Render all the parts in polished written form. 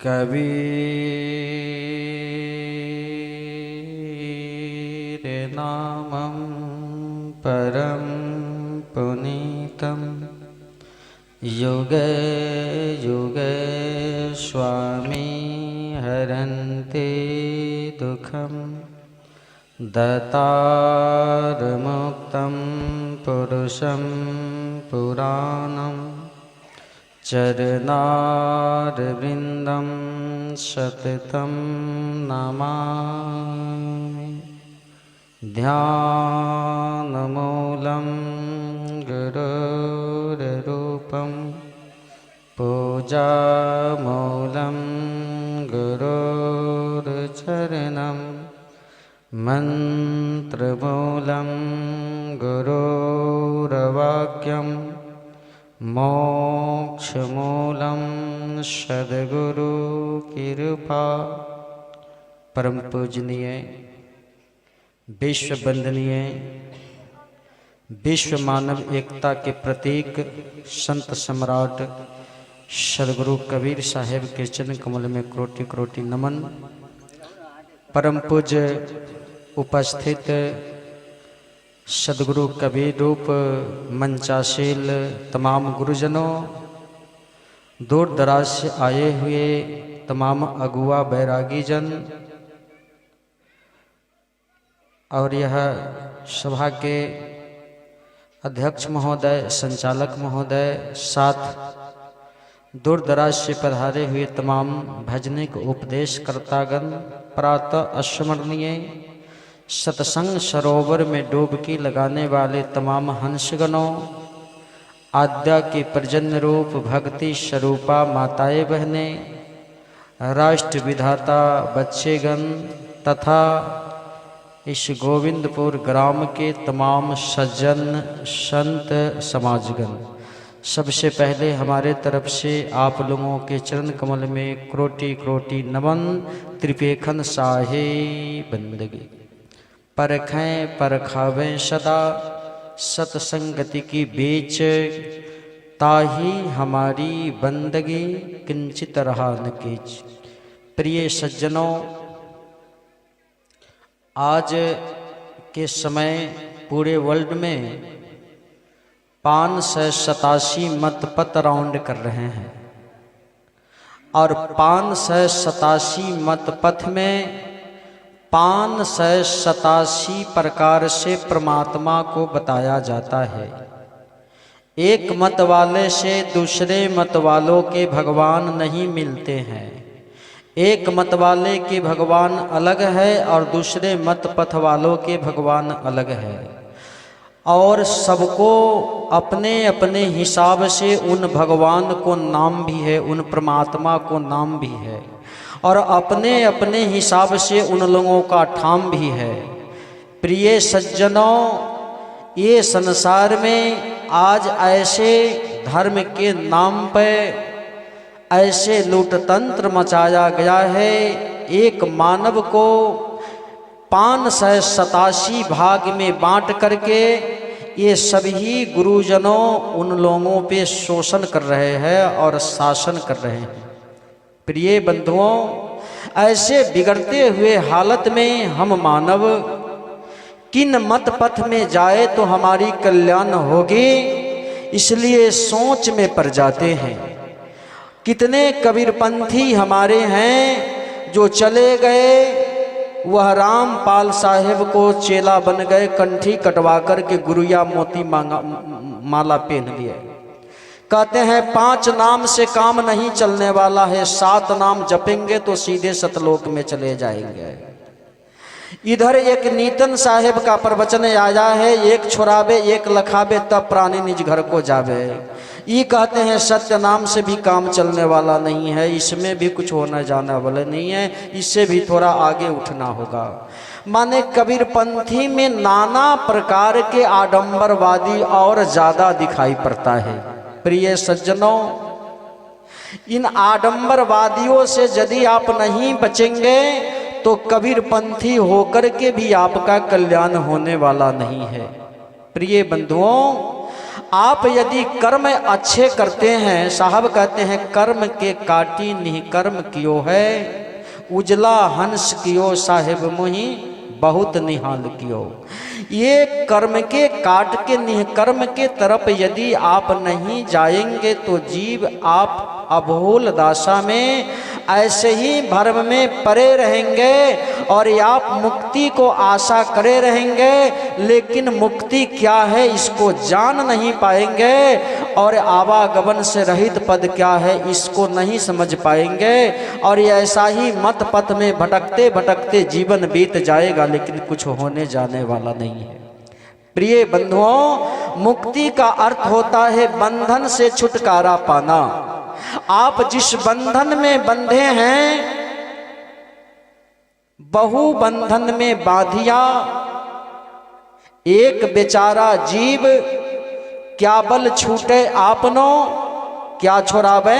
कबीर नामं परम पुनीतं युगे युगे स्वामी हरन्ति दुःखं दतारमुक्तं पुरुषं पुराणं चरणारविन्दं सततं नमामि। ध्यानमूलं गुरोर्रूपं पूजामूलं गुरोर्चरणं मन्त्रमूलं गुरोर्वाक्यं मोक्षमूलं सद्गुरु कृपा। परम पूजनीय विश्व वंदनीय विश्व मानव एकता के प्रतीक संत सम्राट सद्गुरु कबीर साहेब के चरण कमल में कोटि कोटि नमन। परम पूज्य उपस्थित सद्गुरु कबीर रूप मंचाशील तमाम गुरुजनों, दूर दराज से आए हुए तमाम अगुआ बैरागी जन और यह सभा के अध्यक्ष महोदय, संचालक महोदय, साथ दूर दराज से पधारे हुए तमाम भजनिक उपदेश कर्तागण, प्रातः अस्मरणीय सत्संग सरोवर में डुबकी लगाने वाले तमाम हंसगणों, आद्या के प्रजन्य रूप भक्ति स्वरूपा माताएं बहनें, राष्ट्र विधाता बच्चेगण तथा इस गोविंदपुर ग्राम के तमाम सज्जन संत समाजगण, सबसे पहले हमारे तरफ से आप लोगों के चरण कमल में कोटि कोटि नमन। त्रिपेखन साहे बंदगी परखें परखावें सदा, सतसंगति की बीच ताही हमारी बंदगी किंचित रहा न कीच। प्रिय सज्जनों, आज के समय पूरे वर्ल्ड में 587 मतपथ राउंड कर रहे हैं और 587 मतपथ में 587 प्रकार से परमात्मा को बताया जाता है। एक मत वाले से दूसरे मत वालों के भगवान नहीं मिलते हैं। एक मत वाले के भगवान अलग है और दूसरे मत पथ वालों के भगवान अलग है, और सबको अपने अपने हिसाब से उन भगवान को नाम भी है, उन परमात्मा को नाम भी है, और अपने अपने हिसाब से उन लोगों का ठाम भी है। प्रिय सज्जनों, ये संसार में आज ऐसे धर्म के नाम पर ऐसे लूटतंत्र मचाया गया है। एक मानव को 587 भाग में बांट करके ये सभी गुरुजनों उन लोगों पे शोषण कर रहे हैं और शासन कर रहे हैं। प्रिय बंधुओं, ऐसे बिगड़ते हुए हालत में हम मानव किन मत पथ में जाए तो हमारी कल्याण होगी, इसलिए सोच में पड़ जाते हैं। कितने कबीरपंथी हमारे हैं जो चले गए, वह रामपाल साहेब को चेला बन गए, कंठी कटवा कर के गुरुया मोती माला पहन लिए। कहते हैं 5 नाम से काम नहीं चलने वाला है, 7 नाम जपेंगे तो सीधे सतलोक में चले जाएंगे। इधर एक नीतन साहेब का प्रवचन आया है, एक छुड़ावे एक लखावे तब प्राणी निज घर को जावे। ये कहते हैं सत्य नाम से भी काम चलने वाला नहीं है, इसमें भी कुछ होना जाने वाला नहीं है, इससे भी थोड़ा आगे उठना होगा। माने कबीरपंथी में नाना प्रकार के आडंबरवादी और ज्यादा दिखाई पड़ता है। प्रिय सज्जनों, इन आडंबरवादियों से यदि आप नहीं बचेंगे तो कबीरपंथी होकर के भी आपका कल्याण होने वाला नहीं है। प्रिय बंधुओं, आप यदि कर्म अच्छे करते हैं, साहब कहते हैं कर्म के काटी नहीं कर्म कियो है, उजला हंस कियो साहिब मोही बहुत निहाल कियो। ये कर्म के काट के निष्कर्म के तरफ यदि आप नहीं जाएंगे तो जीव आप अभोल दशा में ऐसे ही भ्रम में पड़े रहेंगे और आप मुक्ति को आशा करे रहेंगे, लेकिन मुक्ति क्या है इसको जान नहीं पाएंगे और आवागमन से रहित पद क्या है इसको नहीं समझ पाएंगे और ऐसा ही मत पथ में भटकते भटकते जीवन बीत जाएगा, लेकिन कुछ होने जाने वाला नहीं है। प्रिय बंधुओं, मुक्ति का अर्थ होता है बंधन से छुटकारा पाना। आप जिस बंधन में बंधे हैं, बहु बंधन में बाधिया एक बेचारा जीव, क्या बल छूटे आपनो क्या छोड़ावे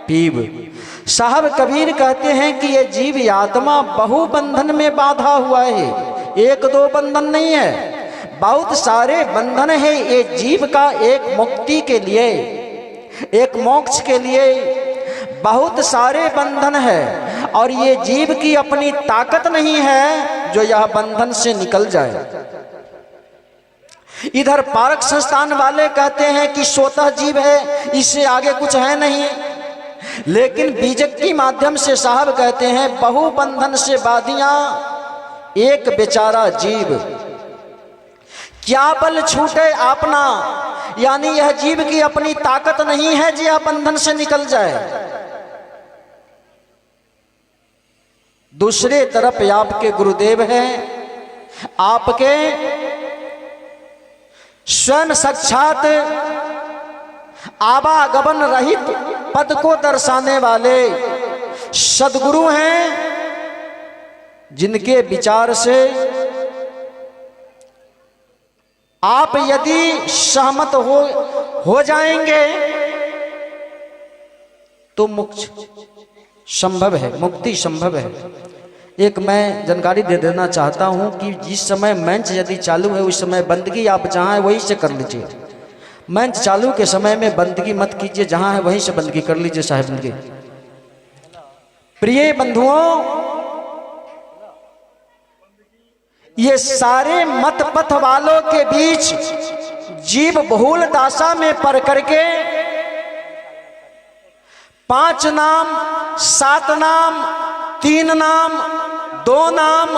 पीव। साहब कबीर कहते हैं कि ये जीव आत्मा बहु बंधन में बाधा हुआ है, एक दो बंधन नहीं है, बहुत सारे बंधन है। ये जीव का एक मुक्ति के लिए, एक मोक्ष के लिए बहुत सारे बंधन है और ये जीव की अपनी ताकत नहीं है जो यह बंधन से निकल जाए। इधर पारक संस्थान वाले कहते हैं कि स्वतः जीव है, इससे आगे कुछ है नहीं, लेकिन बीजक के माध्यम से साहब कहते हैं बहु बंधन से बाधियां एक बेचारा जीव, क्या बल छूटे आपना, यानी यह जीव की अपनी ताकत नहीं है जो यह बंधन से निकल जाए। दूसरे तरफ आपके गुरुदेव हैं, आपके स्वयं साक्षात आवागमन रहित पद को दर्शाने वाले सद्गुरु हैं, जिनके विचार से आप यदि सहमत हो जाएंगे तो मोक्ष संभव है, मुक्ति संभव है। एक मैं जानकारी दे देना चाहता हूं कि जिस समय मंच यदि चालू है उस समय बंदगी आप जहां है वहीं से कर लीजिए। मंच चालू के समय में बंदगी मत कीजिए, जहां है वहीं से बंदगी कर लीजिए साहिब की। प्रिय बंधुओं, ये सारे मत पथ वालों के बीच जीव बहुल दासा में पड़ करके 5 नाम 7 नाम 3 नाम 2 नाम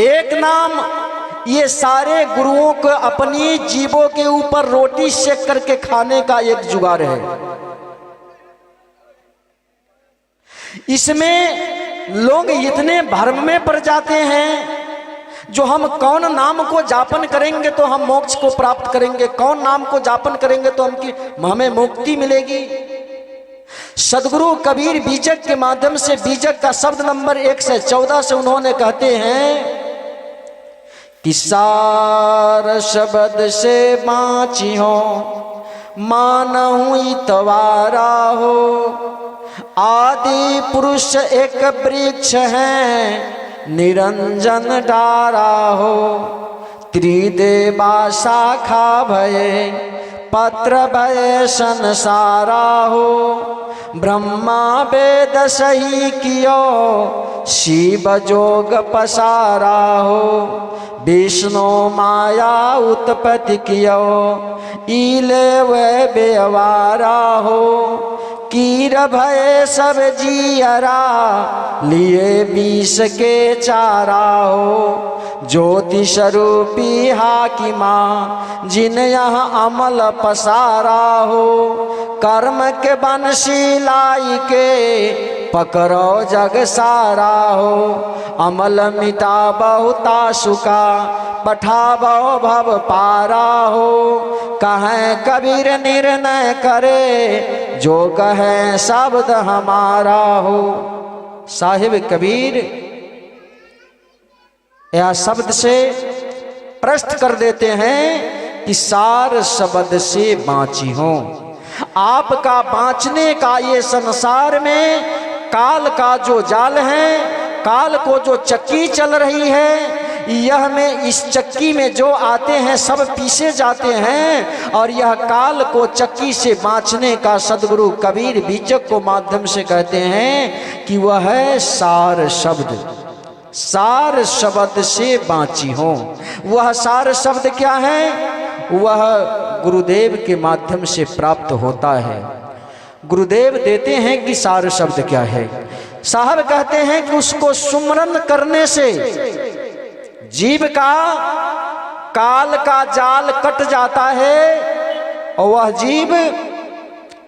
1 नाम, ये सारे गुरुओं को अपनी जीवों के ऊपर रोटी सेक करके खाने का एक जुगाड़ है। इसमें लोग इतने भ्रम में पड़ जाते हैं, जो हम कौन नाम को जापन करेंगे तो हम मोक्ष को प्राप्त करेंगे, कौन नाम को जापन करेंगे तो हमें मुक्ति मिलेगी। सदगुरु कबीर बीजक के माध्यम से बीजक का शब्द नंबर 114 से उन्होंने कहते हैं कि सार शब्द से बाँची हो मानहु इतवारा हो, आदि पुरुष एक वृक्ष है निरंजन डारा हो, त्रिदेवा शाखा भये पत्र भय संसारा हो, ब्रह्मा वेद सही कियो शिव जोग पसारा हो, विष्णु माया उत्पत्ति कियो इले वे बेवारा हो, कीर भय सब जियरा लिए विष के चारा हो, ज्योति स्वरूपी हाकिमा जिन यहाँ अमल पसारा हो, कर्म के बंशी लाई के पकड़ो जग सारा हो, अमल मिटा बहुता सुका पठाबो भव पारा हो, कहें कबीर निर्णय करे जो कहे शब्द हमारा हो। साहिब कबीर यह शब्द से प्रश्न कर देते हैं कि सार शब्द से बाँची हो। आपका बाँचने का ये संसार में काल का जो जाल है, काल को जो चक्की चल रही है, यह में इस चक्की में जो आते हैं सब पीसे जाते हैं, और यह काल को चक्की से बाँचने का सदगुरु कबीर बीजक को माध्यम से कहते हैं कि वह है सार शब्द। सार शब्द से बाँची हो। वह सार शब्द क्या है? वह गुरुदेव के माध्यम से प्राप्त होता है। गुरुदेव देते हैं कि सार शब्द क्या है। साहब कहते हैं कि उसको सुमरन करने से जीव का काल का जाल कट जाता है और वह जीव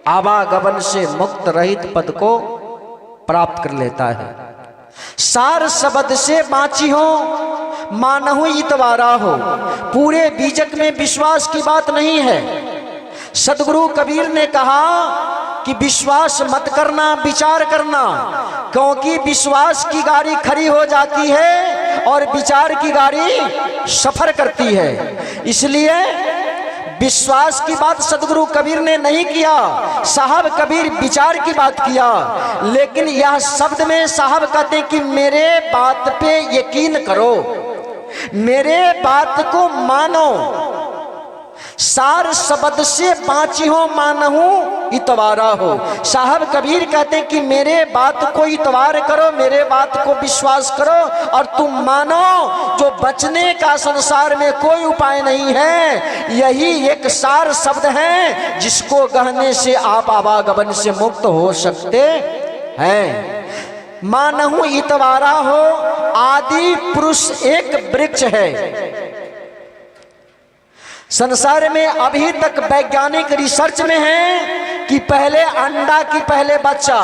आवागमन से मुक्त रहित पद को प्राप्त कर लेता है। सार शब्द से बाँची हो, मानहु इतवारा हो। पूरे बीजक में विश्वास की बात नहीं है। सदगुरु कबीर ने कहा कि विश्वास मत करना, विचार करना, क्योंकि विश्वास की गाड़ी खड़ी हो जाती है और विचार की गाड़ी सफर करती है। इसलिए विश्वास की बात सदगुरु कबीर ने नहीं किया, साहब कबीर विचार की बात किया। लेकिन यह शब्द में साहब कहते हैं कि मेरे बात पे यकीन करो, मेरे बात को मानो। सार शब्द से बाँची हो, मानहु इतवारा हो। साहब कबीर कहते हैं कि मेरे बात को इतवार करो, मेरे बात को विश्वास करो और तुम मानो। जो बचने का संसार में कोई उपाय नहीं है, यही एक सार शब्द है जिसको कहने से आप आवागमन से मुक्त हो सकते हैं। मानहु इतवारा हो। आदि पुरुष एक वृक्ष है। संसार में अभी तक वैज्ञानिक रिसर्च में है कि पहले अंडा की पहले बच्चा,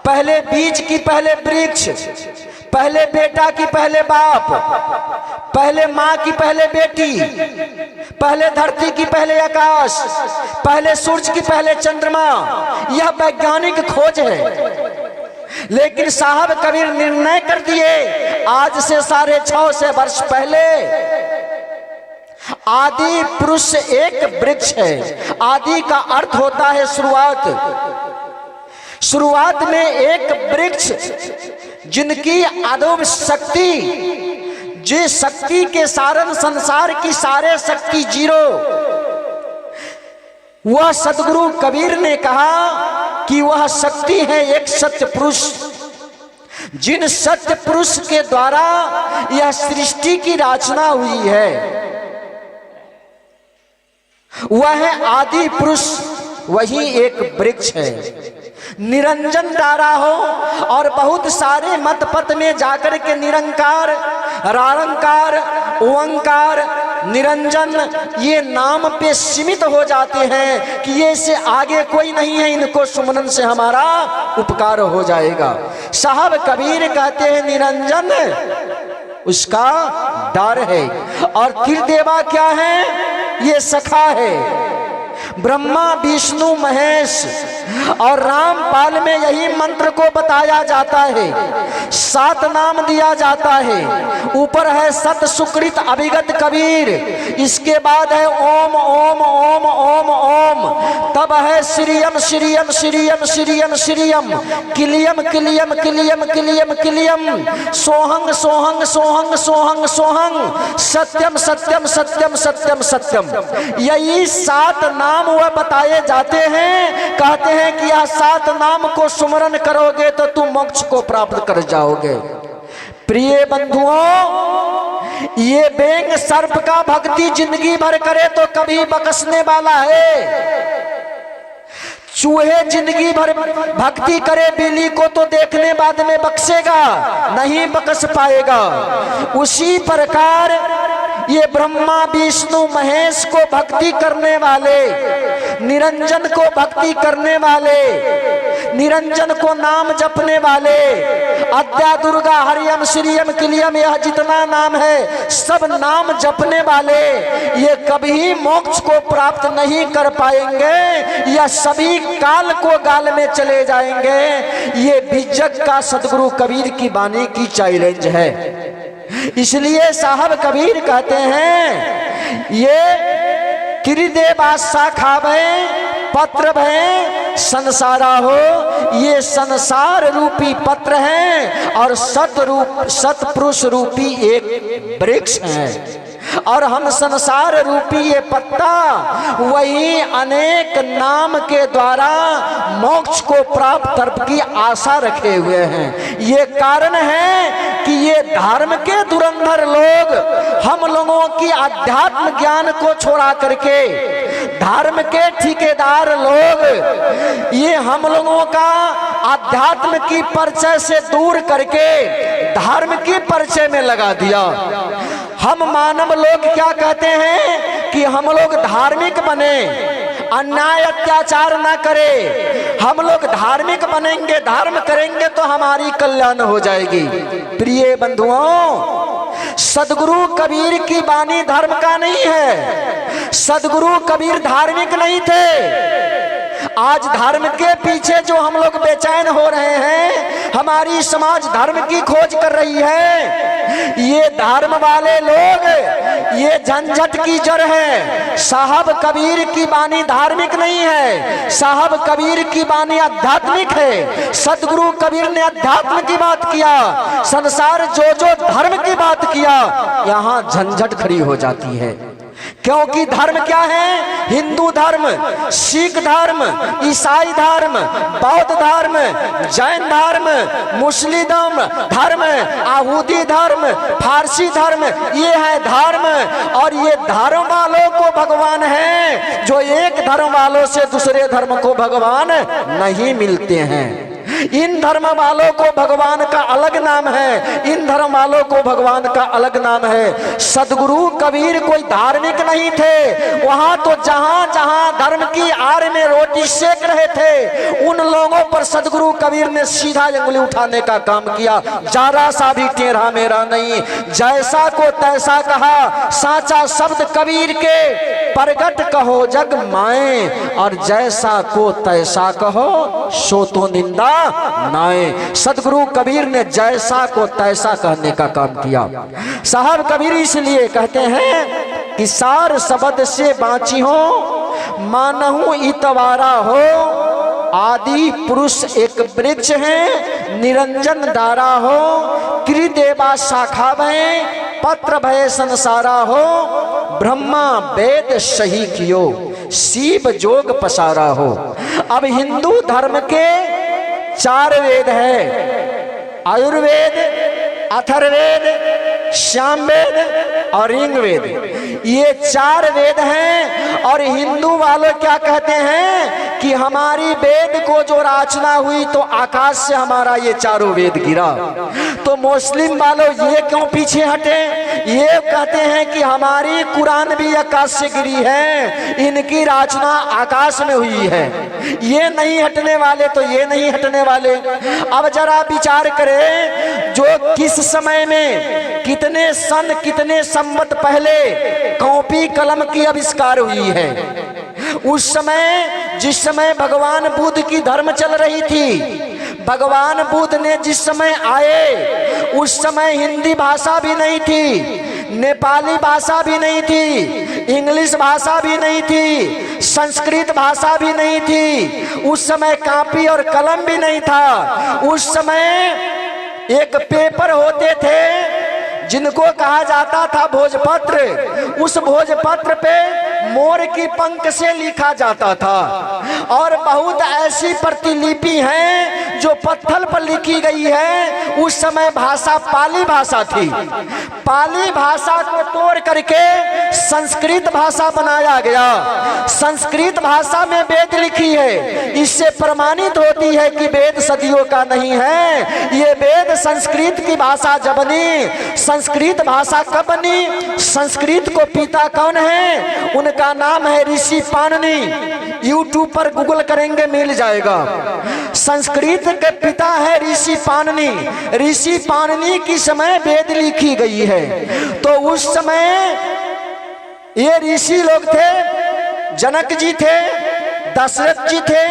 पहले बीज की पहले वृक्ष, पहले बेटा की पहले बाप, पहले माँ की पहले बेटी, पहले धरती की पहले आकाश, पहले सूरज की पहले चंद्रमा। यह वैज्ञानिक खोज है। लेकिन साहब कबीर निर्णय कर दिए आज से 650 वर्ष पहले, आदि पुरुष एक वृक्ष है। आदि का अर्थ होता है शुरुआत। शुरुआत में एक वृक्ष जिनकी अदब शक्ति, जिस शक्ति के सारण संसार की सारे शक्ति जीरो, वह सदगुरु कबीर ने कहा कि वह शक्ति है एक सत्य पुरुष। जिन सत्य पुरुष के द्वारा यह सृष्टि की रचना हुई है, वह है आदि पुरुष, वही एक वृक्ष है। निरंजन धारा हो और बहुत सारे मत पथ में जाकर के निरंकार, रारंकार, ओंकार, निरंजन ये नाम पे सीमित हो जाते हैं कि ये से आगे कोई नहीं है, इनको सुमरन से हमारा उपकार हो जाएगा। साहब कबीर कहते हैं निरंजन उसका डर है। और त्रिदेवा क्या है? ये सखा है। ब्रह्मा, विष्णु, महेश और रामपाल में यही मंत्र को बताया जाता है। 7 नाम दिया जाता है। ऊपर है सत सुकृत अभिगत कबीर, इसके बाद है ओम ओम ओम ओम ओम, तब है श्रीयम श्रीयम श्रीयम श्रीयम श्रीयम, किलियम किलियम किलियम किलियम किलियम, सोहंग सोहंग सोहंग सोहंग सोहंग, सत्यम सत्यम सत्यम सत्यम सत्यम। यही 7 नाम वह बताए जाते हैं। कहते हैं कि यह 7 नाम को सुमरन करोगे तो तुम मोक्ष को प्राप्त कर जाओगे। प्रिय बंधुओं, ये बेंग सर्प का भक्ति जिंदगी भर करे तो कभी बकसने वाला है। चूहे जिंदगी भर भक्ति करे बिल्ली को तो देखने बाद में बक्सेगा, नहीं बकस पाएगा। उसी प्रकार ये ब्रह्मा, विष्णु, महेश को भक्ति करने वाले, निरंजन को भक्ति करने वाले, निरंजन को नाम जपने वाले, अद्या दुर्गा हरियम श्रीयम किलियम, यह जितना नाम है सब नाम जपने वाले ये कभी मोक्ष को प्राप्त नहीं कर पाएंगे। यह सभी काल को गाल में चले जाएंगे। ये बीजक का सदगुरु कबीर की वाणी की चैलेंज है। इसलिए साहब कबीर कहते हैं ये त्रिदेवा खावे पत्र भय संसारा हो, ये संसार रूपी पत्र है और सतपुरुष रूपी एक वृक्ष है। और हम संसार रूपी ये पत्ता वही अनेक नाम के द्वारा मोक्ष को प्राप्त करने की आशा रखे हुए हैं। ये कारण है कि ये धर्म के धुरंधर लोग हम लोगों की आध्यात्म ज्ञान को छोड़ा करके, धर्म के ठेकेदार लोग ये हम लोगों का आध्यात्म की परिचय से दूर करके धर्म की परिचय में लगा दिया। हम मानव लोग क्या कहते हैं कि हम लोग धार्मिक बने, अन्याय अत्याचार ना करें, हम लोग धार्मिक बनेंगे, धर्म करेंगे तो हमारी कल्याण हो जाएगी। प्रिय बंधुओं, सदगुरु कबीर की वाणी धर्म का नहीं है। सदगुरु कबीर धार्मिक नहीं थे। आज धर्म के पीछे जो हम लोग बेचैन हो रहे हैं, हमारी समाज धर्म की खोज कर रही है, ये धर्म वाले लोग ये झंझट की जड़ है। साहब कबीर की वाणी धार्मिक नहीं है, साहब कबीर की वाणी आध्यात्मिक है। सदगुरु कबीर ने अध्यात्म की बात किया, संसार जो जो धर्म की बात किया, यहाँ झंझट खड़ी हो जाती है। क्योंकि धर्म क्या है? हिंदू धर्म, सिख धर्म, ईसाई धर्म, बौद्ध धर्म, जैन धर्म, मुस्लिम धर्म, यहूदी धर्म, फारसी धर्म, ये है धर्म। और ये धर्म वालों को भगवान है, जो एक धर्म वालों से दूसरे धर्म को भगवान नहीं मिलते हैं। इन धर्म वालों को भगवान का अलग नाम है, इन धर्म वालों को भगवान का अलग नाम है। सदगुरु कबीर कोई धार्मिक नहीं थे। वहां तो जहां जहां धर्म की आड़ में रोटी सेक रहे थे, उन लोगों पर सदगुरु कबीर ने सीधा अंगुली उठाने का काम किया। जरा सा भी टेढ़ा मेरा नहीं, जैसा को तैसा कहा, साचा शब्द कबीर के प्रगट कहो जग माए, और जैसा को तैसा कहो सो तो निंदा नाए। सदगुरु कबीर ने जैसा को तैसा कहने का काम किया। साहब कबीर इसलिए कहते हैं कि सार शब्द से बाँची हो, मानहु इतवारा हो, आदि पुरुष एक वृक्ष है, निरंजन दारा हो, कृदेवा शाखा भय, पत्र भय संसारा हो, ब्रह्मा वेद सही कियो, शिव जोग पसारा हो। अब हिंदू धर्म के 4 वेद है, आयुर्वेद, अथर्ववेद, सामवेद और ऋग्वेद। ये 4 वेद हैं। और हिंदू वालों क्या कहते हैं कि हमारी वेद को जो रचना हुई तो आकाश से हमारा ये 4 वेद गिरा। तो मुस्लिम वालों ये क्यों पीछे हटे? ये कहते हैं कि हमारी कुरान भी आकाश से गिरी है, इनकी रचना आकाश में हुई है। ये नहीं हटने वाले तो ये नहीं हटने वाले। अब जरा विचार करें, जो किस समय में, कितने सन, कितने संवत पहले कॉपी कलम की आविष्कार हुई है। उस समय, जिस समय भगवान बुद्ध की धर्म चल रही थी, भगवान बुद्ध ने जिस समय आए, उस समय हिंदी भाषा भी नहीं थी, नेपाली भाषा भी नहीं थी, इंग्लिश भाषा भी नहीं थी, संस्कृत भाषा भी नहीं थी। उस समय कॉपी और कलम भी नहीं था। उस समय एक पेपर होते थे जिनको कहा जाता था भोजपत्र। उस भोजपत्र पे मोर की पंख से लिखा जाता था। और बहुत ऐसी प्रतिलिपि हैं जो पत्थर पर लिखी गई है। उस समय भाषा पाली भाषा थी। पाली भाषा को तोड़ करके संस्कृत भाषा बनाया गया। संस्कृत भाषा में वेद लिखी है। इससे प्रमाणित होती है कि वेद सदियों का नहीं है। ये वेद संस्कृत की भाषा जब बनी, संस्कृत भाषा कब बनी? संस्कृत को पिता कौन है? उनका नाम है ऋषि पाणिनि। यूट्यूब पर गूगल करेंगे मिल जाएगा। संस्कृत के पिता है ऋषि पाणिनि। ऋषि पाणिनि की समय वेद लिखी गई है। तो उस समय ये ऋषि लोग थे, जनक जी थे, दशरथ जी थे,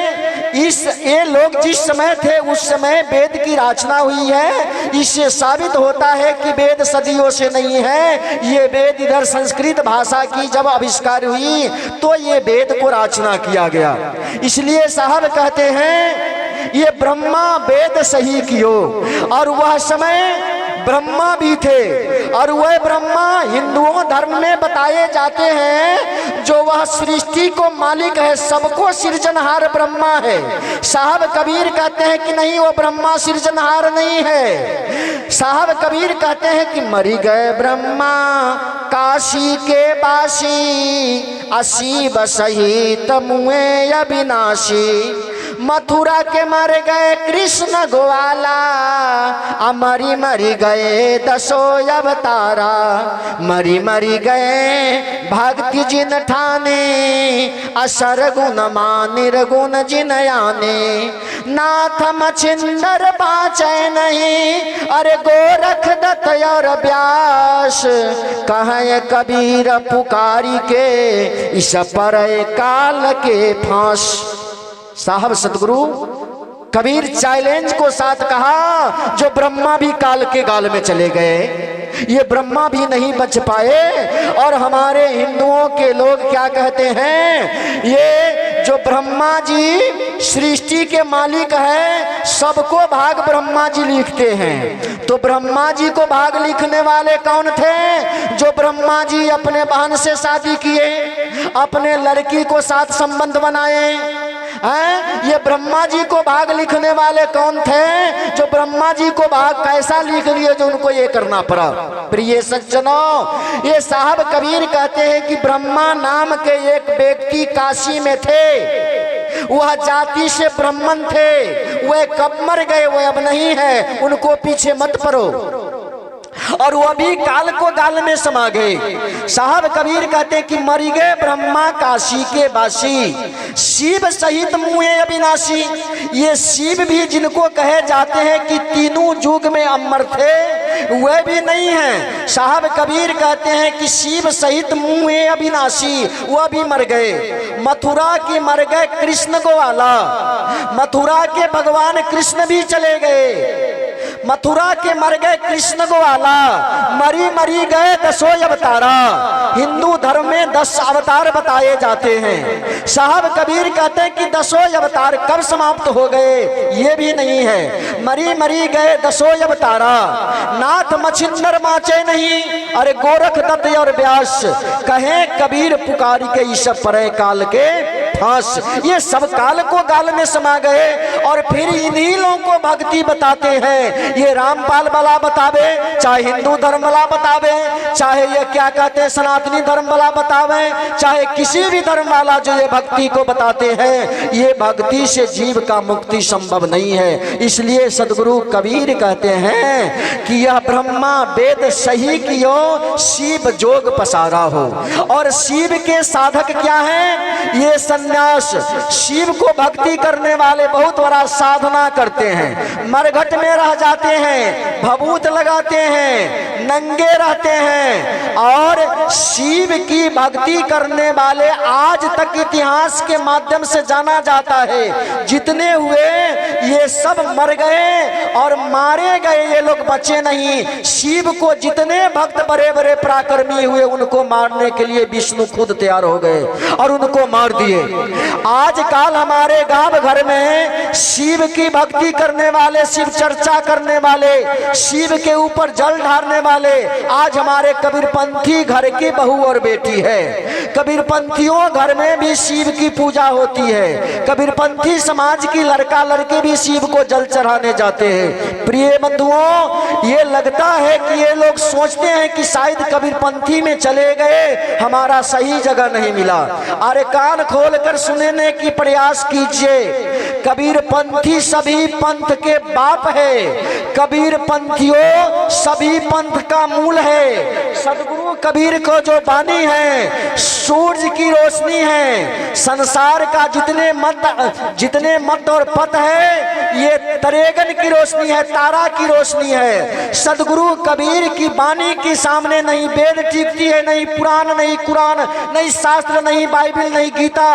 ये लोग जिस समय थे उस समय वेद की रचना हुई है। इससे साबित होता है कि वेद सदियों से नहीं है। ये वेद इधर संस्कृत भाषा की जब आविष्कार हुई तो ये वेद को रचना किया गया। इसलिए साहब कहते हैं ये ब्रह्मा वेद सही कियो, और वह समय ब्रह्मा भी थे, और वह ब्रह्मा हिंदुओं धर्म में बताए जाते हैं जो वह सृष्टि को मालिक है, सबको सृजनहार ब्रह्मा है। साहब कबीर कहते हैं कि नहीं, वो ब्रह्मा सृजनहार नहीं है। साहब कबीर कहते हैं कि मरी गए ब्रह्मा काशी के बासी, असीब सहित मुए अविनाशी। मथुरा के मर गए कृष्ण गोवाला, मरी मरी गए दसो अवतारा। मरी मरी गए भक्ति जिन ठाने, असर गुण मान निर्गुण जिन आने। नाथ मछिंदर बाँचे नहीं, अरे गोरख दत्त और व्यास। कहे कबीर पुकारी के, इस पर काल के फांस। साहब सतगुरु कबीर चैलेंज को साथ कहा, जो ब्रह्मा भी काल के गाल में चले गए, ये ब्रह्मा भी नहीं बच पाए। और हमारे हिंदुओं के लोग क्या कहते हैं, ये जो ब्रह्मा जी सृष्टि के मालिक है, सबको भाग ब्रह्मा जी लिखते हैं। तो ब्रह्मा जी को भाग लिखने वाले कौन थे? जो ब्रह्मा जी अपने बहन से शादी किए, अपने लड़की को साथ संबंध बनाए हैं। ये ब्रह्मा जी को भाग लिखने वाले कौन थे? जो ब्रह्मा जी को भाग कैसा लिख लिए जो उनको ये करना पड़ा। प्रिय सज्जनों, ये साहब कबीर कहते हैं कि ब्रह्मा नाम के एक व्यक्ति काशी में थे, वह जाति से ब्राह्मण थे। वह कब मर गए वह अब नहीं है, उनको पीछे मत पड़ो। और वह भी काल को गाल में समा गए। साहब कबीर कहते कि मरी गए ब्रह्मा काशी के बासी, शिव सहित मुए अविनाशी। ये शिव भी जिनको कहे जाते हैं कि तीनों युग में अमर थे, वह भी नहीं है। साहब कबीर कहते हैं कि शिव सहित मुए अविनाशी, वह भी मर गए। मथुरा के मर गए कृष्ण गोवाला, मथुरा के भगवान कृष्ण भी चले गए। मथुरा के मर गए कृष्ण गोवाला, मरी मरी गए दसों अवतारा। हिंदू धर्म में 10 अवतार बताए जाते हैं। साहब कबीर कहते हैं कि 10 अवतार कब समाप्त हो गए ये भी नहीं है। मरी मरी गए दसों अवतारा, नाथ मछिंदर बाँचे नहीं, अरे गोरख दत्त और व्यास। कहे कबीर पुकारी के इस परे काल के फांस। ये सब काल को गाल में समा गए और फिर इन्हीं लोगों को भक्ति बताते हैं। ये रामपाल वाला बतावे, चाहे हिंदू धर्म वाला बतावे, चाहे ये क्या कहते हैं सनातनी धर्म वाला बतावे, चाहे किसी भी धर्म वाला जो ये भक्ति को बताते हैं, ये भक्ति से जीव का मुक्ति संभव नहीं है। इसलिए सदगुरु कबीर कहते हैं कि यह ब्रह्मा वेद सही कियो, शिव जोग पसारा हो। और शिव के साधक क्या है? ये सन्यास। शिव को भक्ति करने वाले बहुत बड़ा साधना करते हैं, मरघट में रह जाते हैं, भभूत लगाते हैं, नंगे रहते हैं। और शिव की भक्ति करने वाले आज तक इतिहास के माध्यम से जाना जाता है, जितने हुए ये सब मर गए और मारे गए, ये लोग बचे नहीं। शिव को जितने भक्त बड़े बड़े पराक्रमी हुए, उनको मारने के लिए विष्णु खुद तैयार हो गए और उनको मार दिए। आजकल हमारे गांव घर में शिव की भक्ति करने वाले, शिव चर्चा करने वाले, शिव के ऊपर जल ढारने वाले, आज हमारे कबीरपंथी घर की बहू और बेटी है। कबीरपंथियों घर में भी शिव की पूजा होती है। कबीरपंथी समाज की लड़का लड़की भी शिव को जल चढ़ाने जाते हैं। प्रिय बंधुओं, ये लगता है कि ये लोग सोचते हैं कि शायद कबीरपंथी में चले गए, हमारा सही जगह नहीं मिला। अरे कान खोलकर सुनने की प्रयास कीजिए। कबीरपंथी सभी पंथ के बाप है। कबीरपंथियों सभी पंथ का मूल है। सदगुरु कबीर को जो बानी है, सूरज की रोशनी है। संसार का जितने मत और पथ है, ये तरेगन की रोशनी है, तारा की रोशनी है। सदगुरु कबीर की वाणी के सामने नहीं वेद टिकती है, नहीं पुराण, नहीं कुरान, नहीं शास्त्र, नहीं बाइबल, नहीं गीता,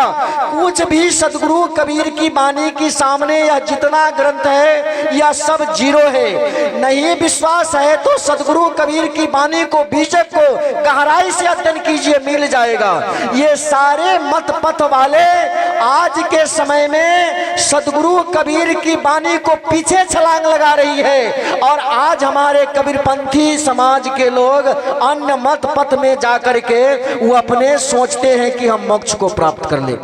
कुछ भी सदगुरु कबीर की वाणी के सामने यह जितना ग्रंथ है यह सब जीरो है। नहीं विश्वास है तो सदगुरु कबीर की वाणी को, बीजक को गहराई से अध्ययन कीजिए, मिल जाएगा। ये सारे मत पथ वाले आज के समय में सदगुरु कबीर की वाणी को पीछे छलांग लगा रही है, और आज हमारे कबीरपंथी समाज के लोग अन्य मत पथ में जाकर के वो अपने सोचते हैं कि हम मोक्ष को प्राप्त कर ले।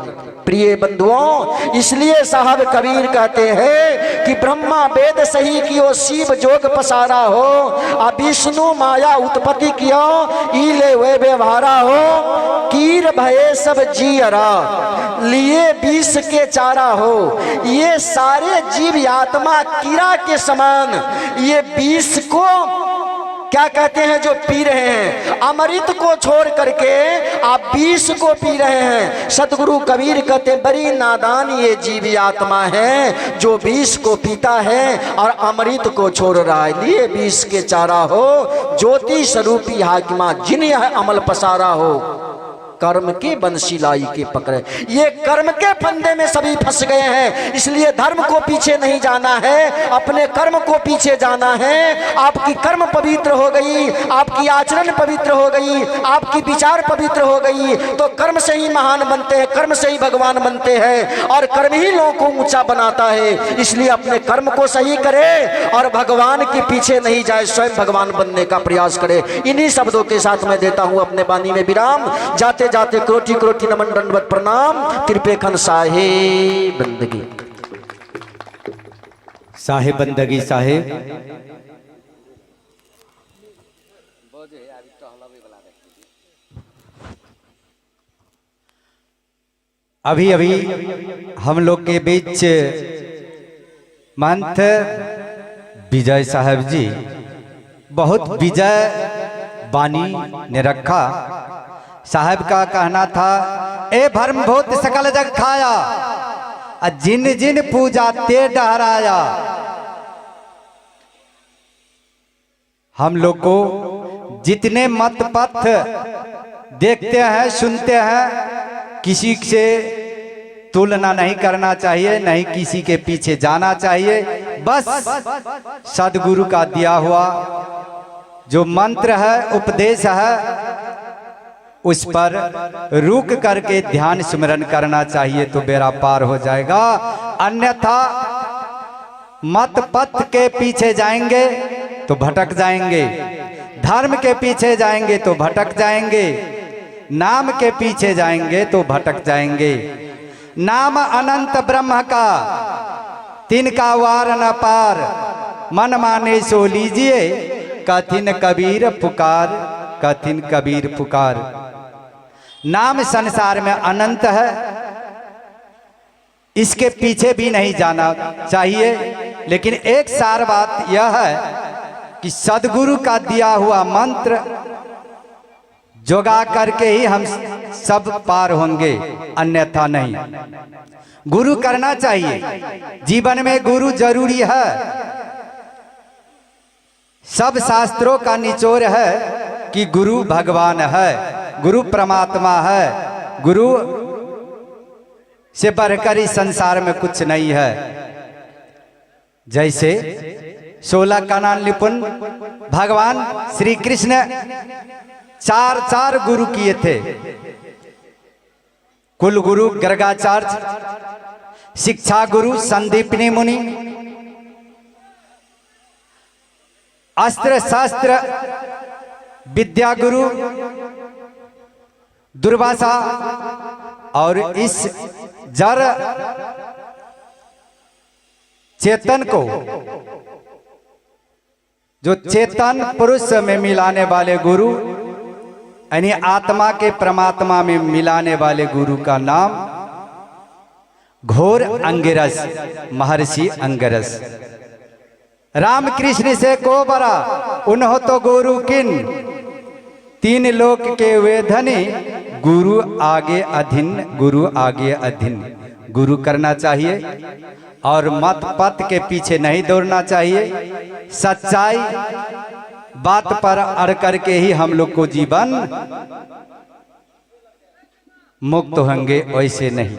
प्रिय बंधुओं, इसलिए साहब कबीर कहते हैं कि ब्रह्मा वेद सही कियो, शिव जोग पसारा हो, आ विष्णु माया उत्पत्ति कियो, इले वे व्यवहारा हो, कीर भये सब जीरा, लिए विष के चारा हो। ये सारे जीव आत्मा कीड़ा के समान ये विष को क्या कहते हैं जो पी रहे हैं, अमृत को छोड़ करके आप विष को पी रहे हैं। सतगुरु कबीर कहते हैं बड़ी नादान ये जीवी आत्मा है जो विष को पीता है और अमृत को छोड़ रहा है। लिए विष के चारा हो, ज्योति स्वरूपी हाकिमा, जिन यह अमल पसारा हो, कर्म के बंसी लाई के पकड़े। ये कर्म के फंदे में सभी फंस गए हैं, इसलिए धर्म को पीछे नहीं जाना है, अपने कर्म को पीछे जाना है। आपकी कर्म पवित्र हो गई, आपकी आचरण पवित्र हो गई, आपकी विचार पवित्र हो गई, तो कर्म से ही महान बनते हैं, कर्म से ही भगवान बनते हैं, और कर्म ही लोगों को ऊंचा बनाता है। इसलिए अपने कर्म को सही करे और भगवान के पीछे नहीं जाए, स्वयं भगवान बनने का प्रयास करे। इन्हीं शब्दों के साथ मैं देता हूं अपने वाणी में विराम। जाते जाते कोटि कोटि नमन दंडवत प्रणाम। कृपेखन साहेब बंदगी, साहेब बंदगी साहेब। अभी अभी हम लोग के बीच महंत विजय साहब जी बहुत विजय वाणी ने रखा। साहब का कहना था, ए भरम भूत सकल जग खाया, जिन जिन पूजा ते डहराया। हम लोग को जितने मत पथ देखते हैं, सुनते हैं, किसी से तुलना नहीं करना चाहिए, नहीं किसी के पीछे जाना चाहिए। बस सदगुरु का दिया हुआ जो मंत्र है, उपदेश है, उस पर रुक करके ध्यान स्मरण करना चाहिए तो बेड़ा पार हो जाएगा। अन्यथा मत पथ के पीछे जाएंगे तो भटक जाएंगे, धर्म के पीछे जाएंगे तो भटक जाएंगे, नाम के पीछे जाएंगे तो भटक जाएंगे। नाम अनंत ब्रह्म का, तिनका वार न पार, मन माने सो लीजिए, कथिन कबीर पुकार, कथिन कबीर पुकार। नाम संसार में अनंत है, इसके पीछे भी नहीं जाना चाहिए। लेकिन एक सार बात यह है कि सदगुरु का दिया हुआ मंत्र जोगा करके ही हम सब पार होंगे, अन्यथा नहीं। गुरु करना चाहिए, जीवन में गुरु जरूरी है। सब शास्त्रों का निचोड़ है कि गुरु भगवान है, गुरु परमात्मा है, गुरु से बढ़कर इस संसार में कुछ नहीं है। जैसे 16 कानन निपुण भगवान श्री कृष्ण चार गुरु किए थे। कुल गुरु गर्गाचार्य, शिक्षा गुरु संदीपनी मुनि, अस्त्र शास्त्र विद्या गुरु दुर्वासा, और इस जड़ चेतन को, जो चेतन पुरुष में मिलाने वाले गुरु, यानी आत्मा के परमात्मा में मिलाने वाले गुरु का नाम घोर अंगिरस, महर्षि अंगिरस। रामकृष्ण से को बरा उन्हों तो गुरु किन, तीन लोक के वे धनी, गुरु आगे अधीन, गुरु आगे अधीन, गुरु करना चाहिए और मत पथ के पीछे नहीं दौड़ना चाहिए। सच्चाई बात पर अड़ करके ही हम लोग को जीवन मुक्त होंगे, वैसे नहीं।